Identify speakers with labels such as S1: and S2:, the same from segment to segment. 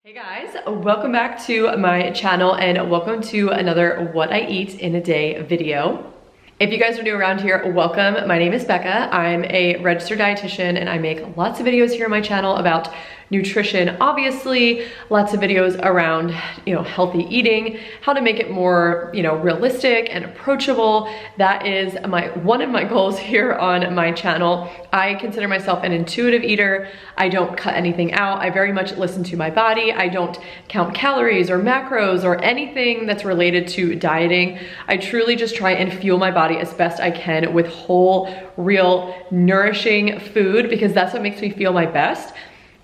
S1: Hey guys, welcome back to my channel and welcome to another What I Eat in a Day video. If you guys are new around here, welcome. My name is Becca. I'm a registered dietitian and I make lots of videos here on my channel about nutrition. Obviously, lots of videos around, healthy eating, how to make it more, realistic and approachable. That is one of my goals here on my channel. I consider myself an intuitive eater. I don't cut anything out. I very much listen to my body. I don't count calories or macros or anything that's related to dieting. I truly just try and fuel my body as best I can with whole, real, nourishing food because that's what makes me feel my best.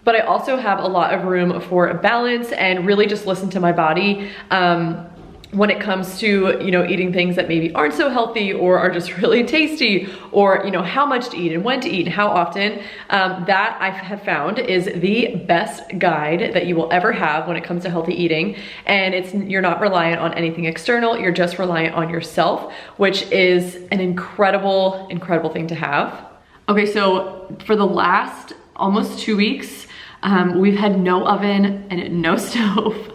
S1: But I also have a lot of room for balance and really just listen to my body when it comes to, eating things that maybe aren't so healthy or are just really tasty, or, how much to eat and when to eat and how often. That I have found is the best guide that you will ever have when it comes to healthy eating. And you're not reliant on anything external, you're just reliant on yourself, which is an incredible, incredible thing to have. Okay, so for the last almost 2 weeks, we've had no oven and no stove,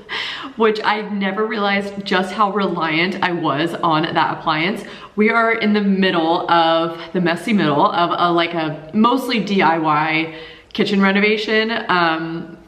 S1: which I never realized just how reliant I was on that appliance. We are in the messy middle of a mostly DIY kitchen renovation,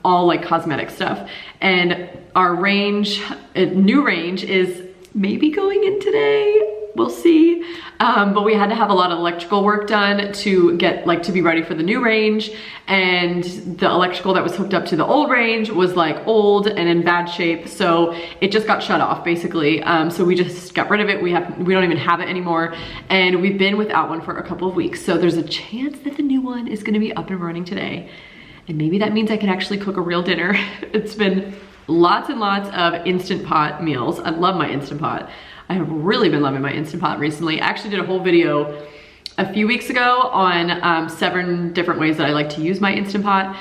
S1: all like cosmetic stuff. And our new range is maybe going in today. We'll see. But we had to have a lot of electrical work done to be ready for the new range. And the electrical that was hooked up to the old range was old and in bad shape. So it just got shut off basically. So we just got rid of it. We don't even have it anymore. And we've been without one for a couple of weeks. So there's a chance that the new one is gonna be up and running today. And maybe that means I can actually cook a real dinner. It's been lots and lots of Instant Pot meals. I love my Instant Pot. I have really been loving my Instant Pot recently. I actually did a whole video a few weeks ago on 7 different ways that I like to use my Instant Pot.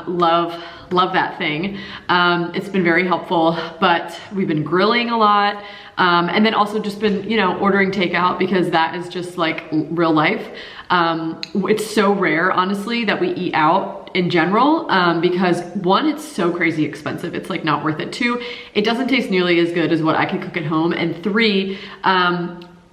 S1: Love that thing. It's been very helpful, but we've been grilling a lot. And then also just been, ordering takeout because that is just real life. It's so rare, honestly, that we eat out in general, because 1, it's so crazy expensive. It's not worth it. 2, it doesn't taste nearly as good as what I could cook at home. And 3,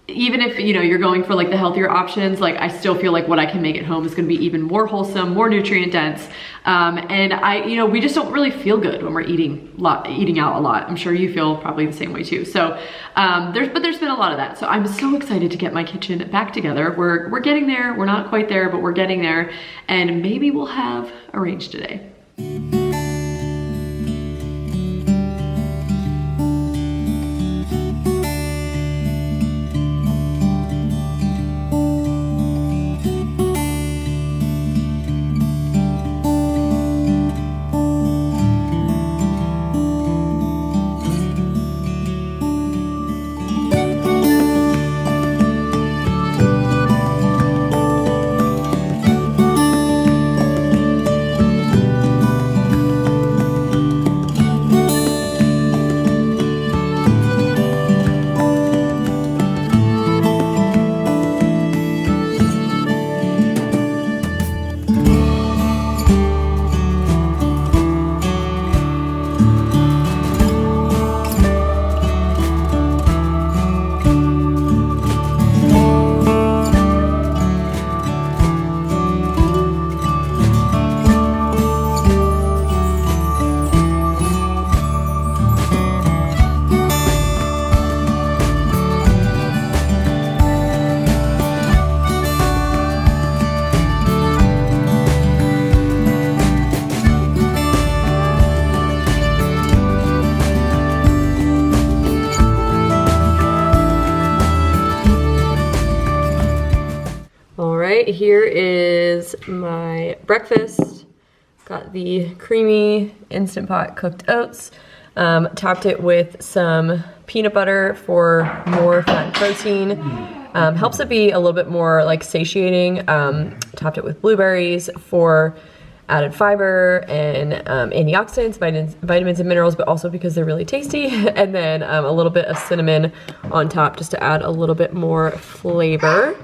S1: even if you're going for the healthier options, I still feel what I can make at home is going to be even more wholesome, more nutrient dense. And we just don't really feel good when we're eating out a lot. I'm sure you feel probably the same way too. So there's been a lot of that. So I'm so excited to get my kitchen back together. We're getting there. We're not quite there, but we're getting there. And maybe we'll have a range today. Here is my breakfast. Got the creamy Instant Pot cooked oats. Topped it with some peanut butter for more fat and protein. Helps it be a little bit more satiating. Topped it with blueberries for added fiber and antioxidants, vitamins and minerals, but also because they're really tasty. And then a little bit of cinnamon on top just to add a little bit more flavor.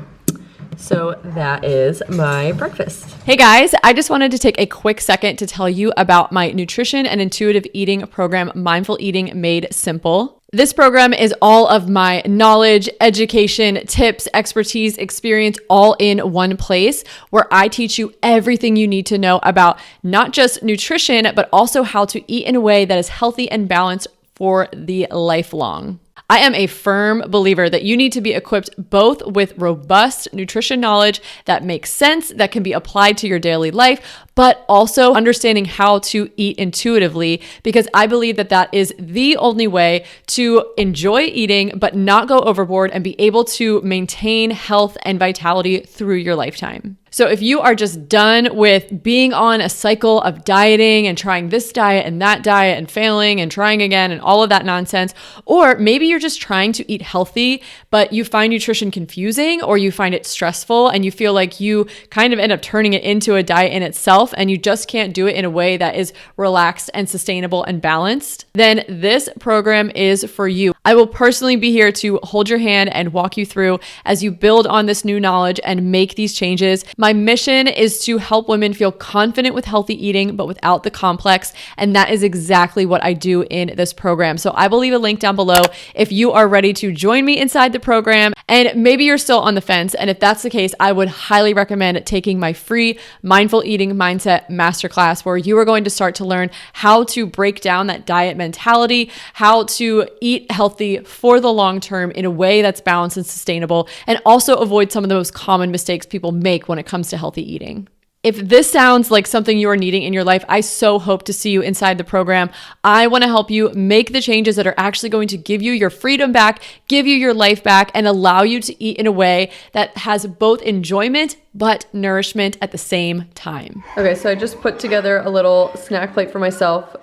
S1: So that is my breakfast.
S2: Hey guys, I just wanted to take a quick second to tell you about my nutrition and intuitive eating program, Mindful Eating Made Simple. This program is all of my knowledge, education, tips, expertise, experience, all in one place, where I teach you everything you need to know about not just nutrition, but also how to eat in a way that is healthy and balanced for the lifelong. I am a firm believer that you need to be equipped both with robust nutrition knowledge that makes sense, that can be applied to your daily life, but also understanding how to eat intuitively, because I believe that that is the only way to enjoy eating, but not go overboard and be able to maintain health and vitality through your lifetime. So if you are just done with being on a cycle of dieting and trying this diet and that diet and failing and trying again and all of that nonsense, or maybe you're just trying to eat healthy, but you find nutrition confusing or you find it stressful and you feel like you kind of end up turning it into a diet in itself and you just can't do it in a way that is relaxed and sustainable and balanced, then this program is for you. I will personally be here to hold your hand and walk you through as you build on this new knowledge and make these changes. My mission is to help women feel confident with healthy eating, but without the complex. And that is exactly what I do in this program. So I will leave a link down below if you are ready to join me inside the program. And maybe you're still on the fence. And if that's the case, I would highly recommend taking my free Mindful Eating Mindset Masterclass, where you are going to start to learn how to break down that diet mentality, how to eat healthy for the long term in a way that's balanced and sustainable, and also avoid some of the most common mistakes people make when it comes to healthy eating. If this sounds like something you are needing in your life, I so hope to see you inside the program. I want to help you make the changes that are actually going to give you your freedom back, give you your life back, and allow you to eat in a way that has both enjoyment but nourishment at the same time.
S1: Okay, so I just put together a little snack plate for myself.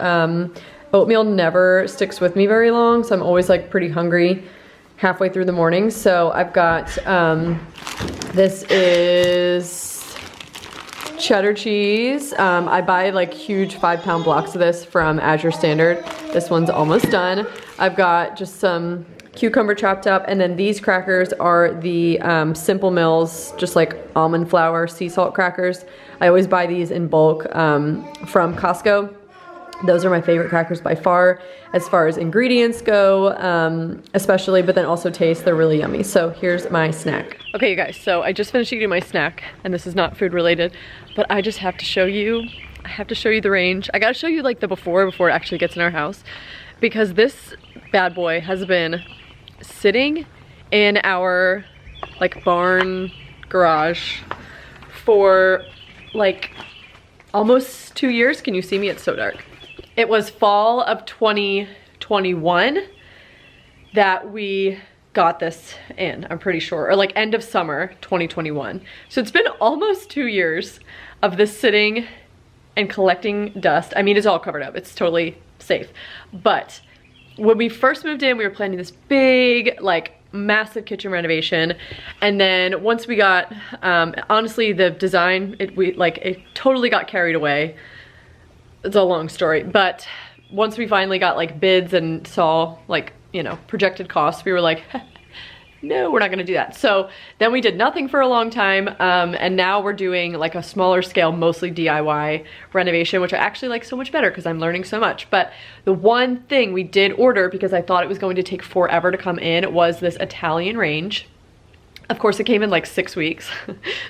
S1: Oatmeal never sticks with me very long, so I'm always like pretty hungry halfway through the morning. So I've got, this is cheddar cheese. I buy like huge 5-pound blocks of this from Azure Standard. This one's almost done. I've got just some cucumber chopped up, and then these crackers are the Simple Mills, just like almond flour sea salt crackers. I always buy these in bulk from Costco. Those are my favorite crackers by far as ingredients go, especially, but then also taste, they're really yummy. So here's my snack. Okay, you guys, so I just finished eating my snack, and this is not food related, but I just have to show you, the range. I gotta show you like the before it actually gets in our house, because this bad boy has been sitting in our like barn garage for like almost 2 years. Can you see me? It's so dark. It was fall of 2021 that we got this in, I'm pretty sure, or like end of summer 2021. So it's been almost 2 years of this sitting and collecting dust. I mean, it's all covered up, it's totally safe. But when we first moved in, we were planning this big, like massive kitchen renovation. And then once we got, honestly, the design, it totally got carried away. It's a long story, but once we finally got like bids and saw like, you know, projected costs, we were like, no, we're not gonna do that. So then we did nothing for a long time, and now we're doing like a smaller scale, mostly DIY renovation, which I actually like so much better because I'm learning so much. But the one thing we did order, because I thought it was going to take forever to come in, was this Italian range. Of course, it came in like 6 weeks,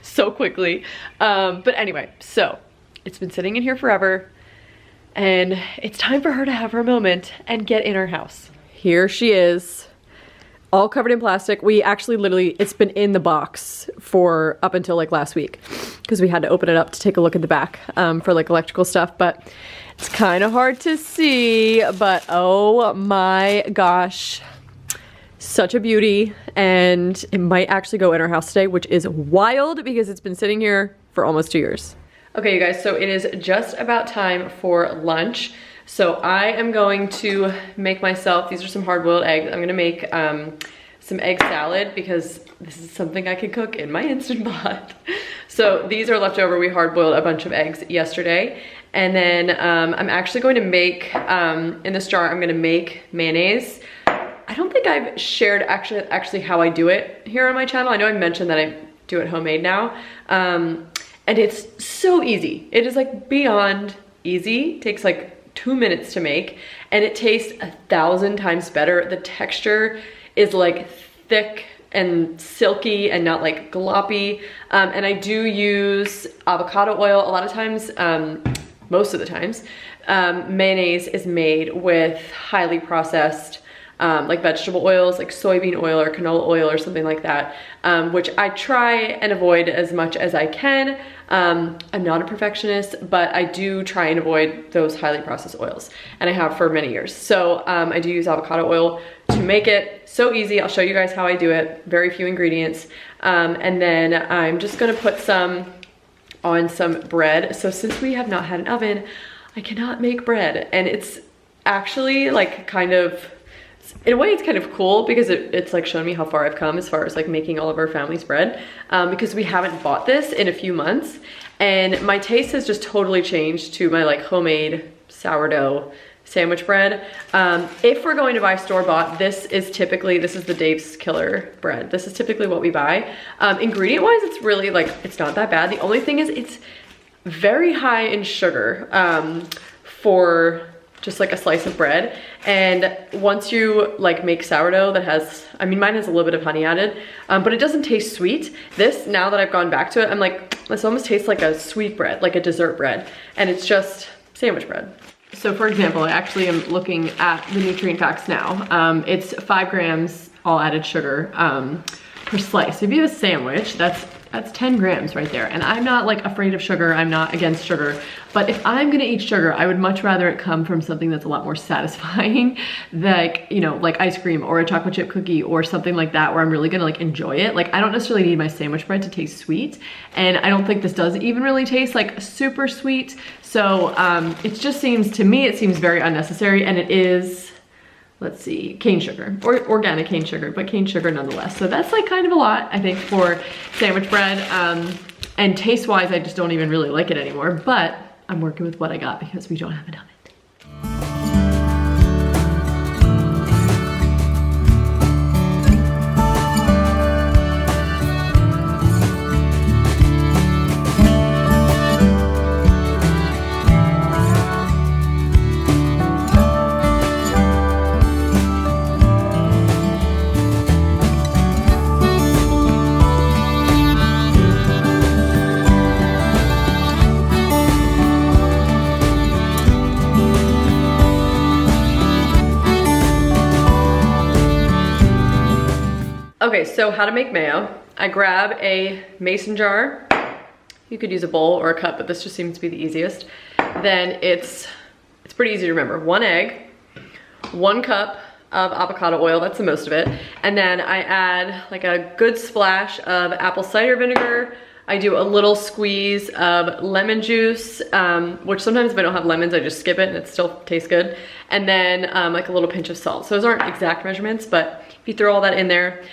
S1: so quickly. But anyway, so it's been sitting in here forever, and it's time for her to have her moment and get in our house. Here she is, all covered in plastic. We actually literally, it's been in the box for up until like last week, because we had to open it up to take a look at the back for like electrical stuff. But it's kind of hard to see, but oh my gosh, such a beauty. And it might actually go in our house today, which is wild because it's been sitting here for almost 2 years. Okay, you guys, so it is just about time for lunch. So I am going to make myself, these are some hard-boiled eggs. I'm gonna make some egg salad because this is something I can cook in my Instant Pot. So these are leftover. We hard-boiled a bunch of eggs yesterday. And then I'm actually going to make, in this jar, I'm gonna make mayonnaise. I don't think I've shared actually how I do it here on my channel. I know I mentioned that do it homemade now. And it's so easy. It is like beyond easy. It takes like 2 minutes to make, and it tastes 1,000 times better. The texture is like thick and silky and not like gloppy. And I do use avocado oil a lot of times. Most of the times, mayonnaise is made with highly processed like vegetable oils, like soybean oil or canola oil or something like that, which I try and avoid as much as I can. I'm not a perfectionist, but I do try and avoid those highly processed oils, and I have for many years. So I do use avocado oil to make it. So easy. I'll show you guys how I do it. Very few ingredients. And then I'm just gonna put some on some bread. So since we have not had an oven, I cannot make bread, and it's actually like kind of, in a way it's kind of cool because it's like shown me how far I've come as far as like making all of our family's bread, because we haven't bought this in a few months, and my taste has just totally changed to my like homemade sourdough sandwich bread. If we're going to buy store-bought, this is the Dave's Killer bread. This is typically what we buy. Ingredient-wise, it's really like, it's not that bad. The only thing is it's very high in sugar for just like a slice of bread. And once you like make sourdough that has, I mean, mine has a little bit of honey added, but it doesn't taste sweet. This, now that I've gone back to it, I'm like, this almost tastes like a sweet bread, like a dessert bread. And it's just sandwich bread. So for example, I actually am looking at the nutrient facts now. It's 5 grams all added sugar per slice. So if you have a sandwich, that's 10 grams right there. And I'm not like afraid of sugar. I'm not against sugar. But if I'm gonna eat sugar, I would much rather it come from something that's a lot more satisfying, like, you know, like ice cream or a chocolate chip cookie or something like that, where I'm really gonna like enjoy it. Like, I don't necessarily need my sandwich bread to taste sweet. And I don't think this does even really taste like super sweet. So it just seems, to me, it seems very unnecessary, and it is, let's see, cane sugar, or organic cane sugar, but cane sugar nonetheless. So that's like kind of a lot, I think, for sandwich bread. And taste-wise, I just don't even really like it anymore, but I'm working with what I got because we don't have an oven. Okay, so how to make mayo. I grab a mason jar. You could use a bowl or a cup, but this just seems to be the easiest. Then it's pretty easy to remember. 1 egg, 1 cup of avocado oil, that's the most of it. And then I add like a good splash of apple cider vinegar. I do a little squeeze of lemon juice, which sometimes if I don't have lemons, I just skip it and it still tastes good. And then like a little pinch of salt. So those aren't exact measurements, but if you throw all that in there,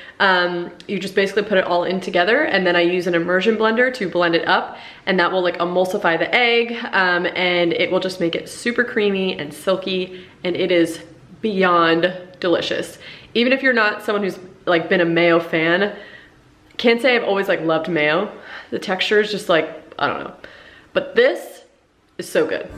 S1: you just basically put it all in together, and then I use an immersion blender to blend it up, and that will like emulsify the egg, and it will just make it super creamy and silky, and it is beyond delicious. Even if you're not someone who's like been a mayo fan, can't say I've always like loved mayo. The texture is just like, I don't know. But this is so good.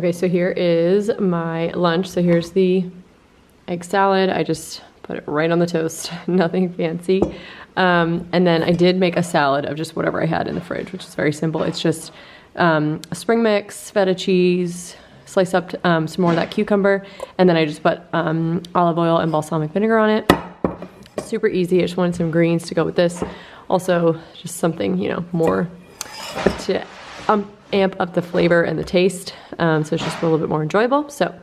S1: Okay, so here is my lunch. So here's the egg salad. I just put it right on the toast, nothing fancy. And then I did make a salad of just whatever I had in the fridge, which is very simple. It's just a spring mix, feta cheese, slice up some more of that cucumber, and then I just put olive oil and balsamic vinegar on it. Super easy. I just wanted some greens to go with this. Also, just something, you know, more to amp up the flavor and the taste, so it's just a little bit more enjoyable. So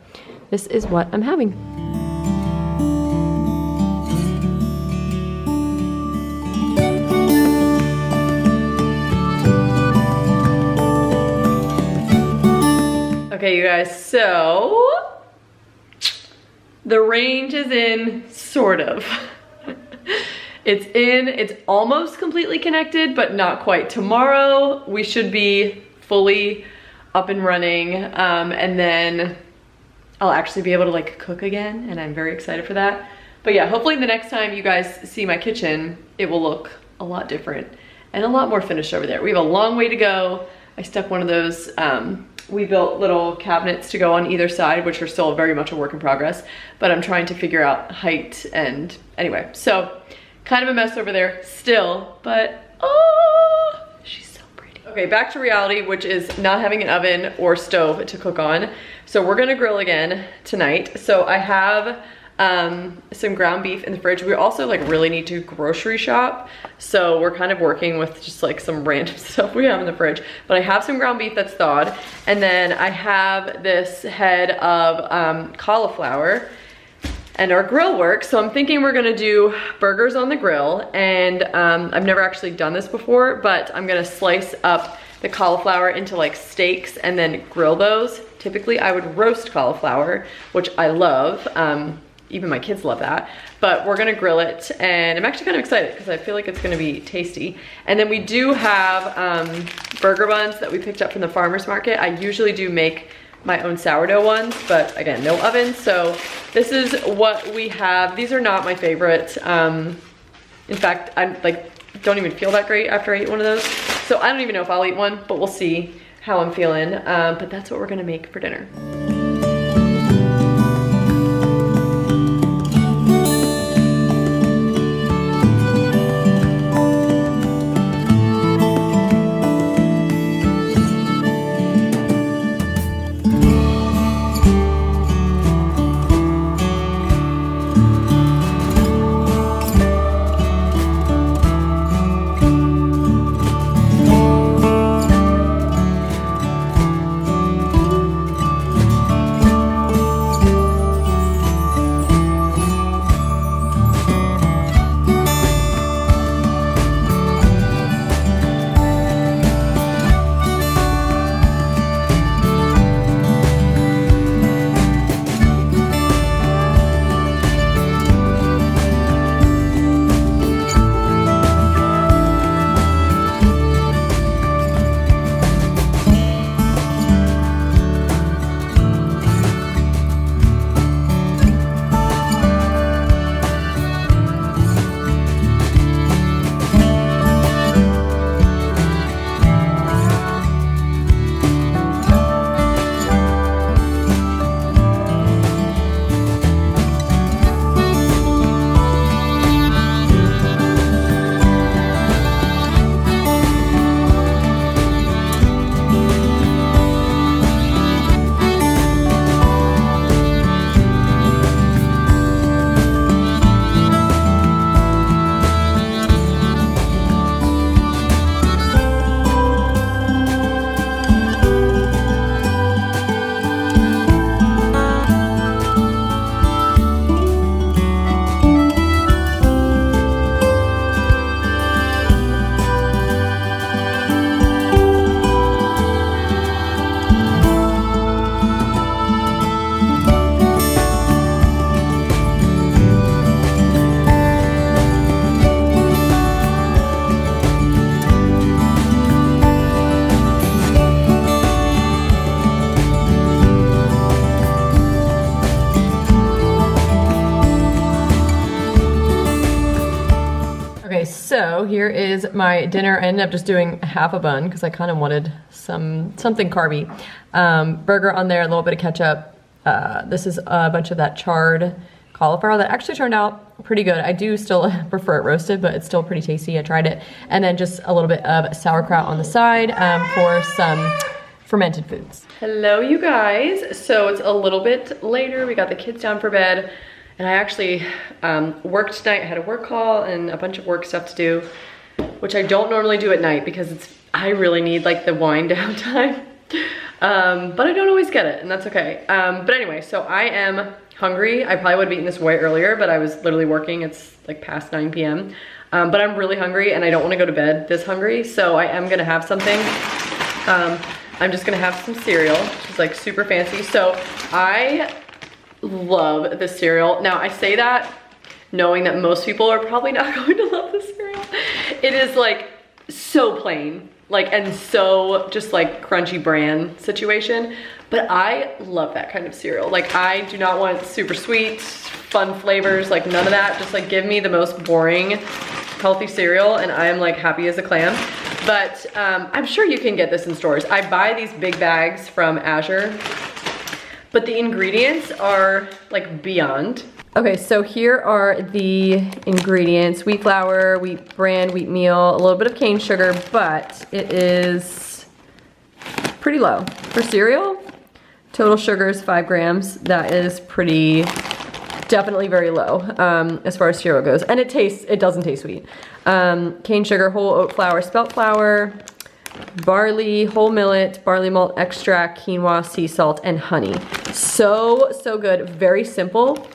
S1: this is what I'm having. Okay, you guys, so the range is in, sort of. It's almost completely connected, but not quite. Tomorrow, we should be fully up and running, and then I'll actually be able to like cook again, and I'm very excited for that. But yeah, hopefully the next time you guys see my kitchen, it will look a lot different and a lot more finished over there. We have a long way to go. I stuck one of those, we built little cabinets to go on either side, which are still very much a work in progress, but I'm trying to figure out height and anyway, so kind of a mess over there still, but oh, she's so pretty. Okay, back to reality, which is not having an oven or stove to cook on. So we're gonna grill again tonight. So I have some ground beef in the fridge. We also like really need to grocery shop, so we're kind of working with just like some random stuff we have in the fridge. But I have some ground beef that's thawed, and then I have this head of cauliflower, and our grill works. So I'm thinking we're gonna do burgers on the grill, and I've never actually done this before, but I'm gonna slice up the cauliflower into like steaks and then grill those. Typically I would roast cauliflower, which I love. Even my kids love that, but we're gonna grill it, and I'm actually kind of excited because I feel like it's gonna be tasty. And then we do have burger buns that we picked up from the farmer's market. I usually do make my own sourdough ones, but again, no oven. So this is what we have. These are not my favorite. In fact, I like don't even feel that great after I eat one of those. So I don't even know if I'll eat one, but we'll see how I'm feeling. But that's what we're gonna make for dinner. Okay, so here is my dinner. I ended up just doing half a bun because I kind of wanted something carby. Burger on there, a little bit of ketchup. This is a bunch of that charred cauliflower that actually turned out pretty good. I do still prefer it roasted, but it's still pretty tasty. I tried it. And then just a little bit of sauerkraut on the side for some fermented foods. Hello, you guys. So it's a little bit later. We got the kids down for bed. And I actually worked tonight. I had a work call and a bunch of work stuff to do, which I don't normally do at night because I really need like the wind down time. But I don't always get it, and that's okay. But anyway, so I am hungry. I probably would have eaten this way earlier, but I was literally working. It's like past 9 p.m. But I'm really hungry and I don't want to go to bed this hungry, so I am gonna have something. I'm just gonna have some cereal, which is like super fancy. So I love this cereal. Now I say that knowing that most people are probably not going to love this cereal. It is like so plain, like, and so just like crunchy bran situation, but I love that kind of cereal. Like, I do not want super sweet, fun flavors, like none of that. Just like give me the most boring, healthy cereal and I am like happy as a clam. But I'm sure you can get this in stores. I buy these big bags from Azure, but the ingredients are like beyond. Okay, so here are the ingredients: wheat flour, wheat bran, wheat meal, a little bit of cane sugar, but it is pretty low. For cereal, total sugar is 5 grams. That is definitely very low as far as cereal goes. And it doesn't taste sweet. Cane sugar, whole oat flour, spelt flour, barley, whole millet, barley malt extract, quinoa, sea salt, and honey. So good, very simple.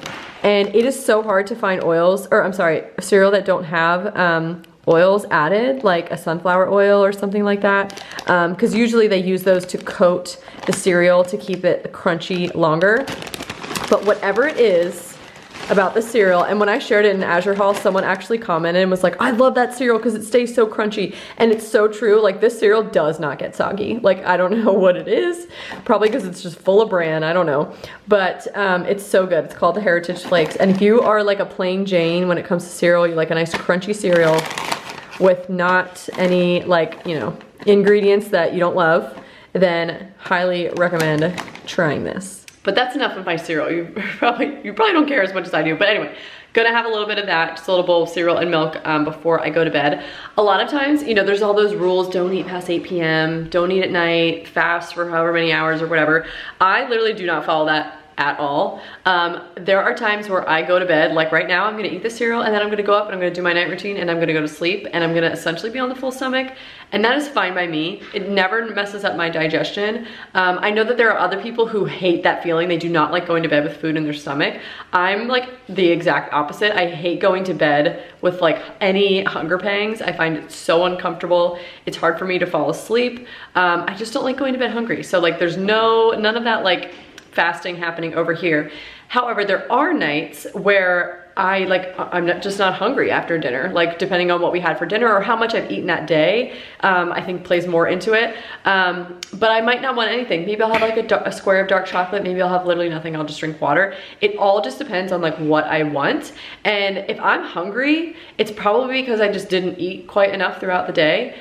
S1: And it is so hard to find cereal that don't have oils added, like a sunflower oil or something like that. Because usually they use those to coat the cereal to keep it crunchy longer. But whatever it is about the cereal, and when I shared it in Azure Haul, someone actually commented and was like, I love that cereal because it stays so crunchy. And it's so true. Like, this cereal does not get soggy. Like, I don't know what it is, probably because it's just full of bran, I don't know, but it's so good. It's called the Heritage Flakes. And if you are like a plain Jane when it comes to cereal, you like a nice crunchy cereal with not any, like, you know, ingredients that you don't love, then highly recommend trying this. But that's enough of my cereal. You probably don't care as much as I do. But anyway, gonna have a little bit of that, just a little bowl of cereal and milk before I go to bed. A lot of times, you know, there's all those rules: don't eat past 8 p.m., don't eat at night, fast for however many hours or whatever. I literally do not follow that at all. There are times where I go to bed, like right now, I'm gonna eat the cereal and then I'm gonna go up and I'm gonna do my night routine and I'm gonna go to sleep and I'm gonna essentially be on the full stomach, and that is fine by me. It never messes up my digestion. I know that there are other people who hate that feeling. They do not like going to bed with food in their stomach. I'm like the exact opposite. I hate going to bed with like any hunger pangs. I find it so uncomfortable. It's hard for me to fall asleep. I just don't like going to bed hungry. So like there's none of that like fasting happening over here. However, there are nights where I'm just not hungry after dinner, like depending on what we had for dinner or how much I've eaten that day, I think plays more into it. But I might not want anything. Maybe I'll have like a square of dark chocolate. Maybe I'll have literally nothing. I'll just drink water. It all just depends on like what I want. And if I'm hungry, it's probably because I just didn't eat quite enough throughout the day,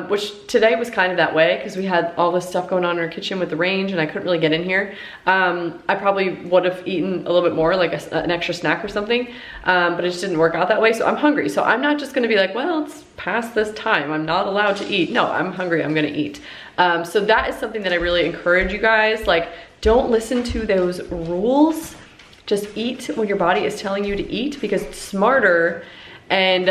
S1: which today was kind of that way because we had all this stuff going on in our kitchen with the range and I couldn't really get in here. I probably would have eaten a little bit more, like an extra snack or something. But it just didn't work out that way. So I'm hungry. So I'm not just gonna be like, well, it's past this time, I'm not allowed to eat. No, I'm hungry, I'm gonna eat. So that is something that I really encourage you guys. Like, don't listen to those rules. Just eat what your body is telling you to eat, because it's smarter and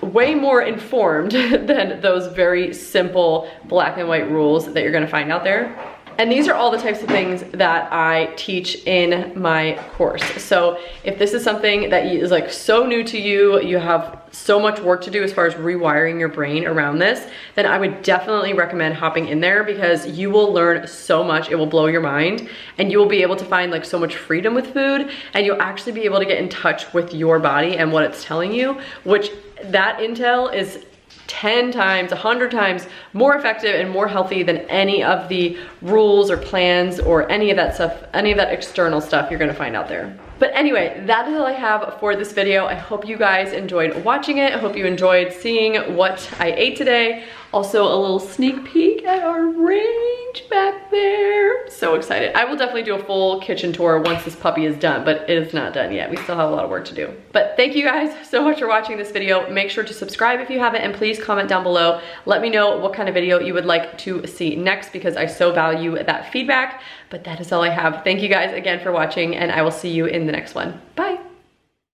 S1: way more informed than those very simple black and white rules that you're gonna find out there. And these are all the types of things that I teach in my course. So if this is something that is like so new to you, you have so much work to do as far as rewiring your brain around this, then I would definitely recommend hopping in there, because you will learn so much. It will blow your mind, and you will be able to find like so much freedom with food, and you'll actually be able to get in touch with your body and what it's telling you, which that intel is 10 times, 100 times more effective and more healthy than any of the rules or plans or any of that stuff, any of that external stuff you're gonna find out there. But anyway, that is all I have for this video. I hope you guys enjoyed watching it. I hope you enjoyed seeing what I ate today. Also a little sneak peek at our range back there. So excited. I will definitely do a full kitchen tour once this puppy is done, but it is not done yet. We still have a lot of work to do. But thank you guys so much for watching this video. Make sure to subscribe if you haven't, and please comment down below. Let me know what kind of video you would like to see next, because I so value that feedback. But that is all I have. Thank you guys again for watching, and I will see you in the next one. Bye.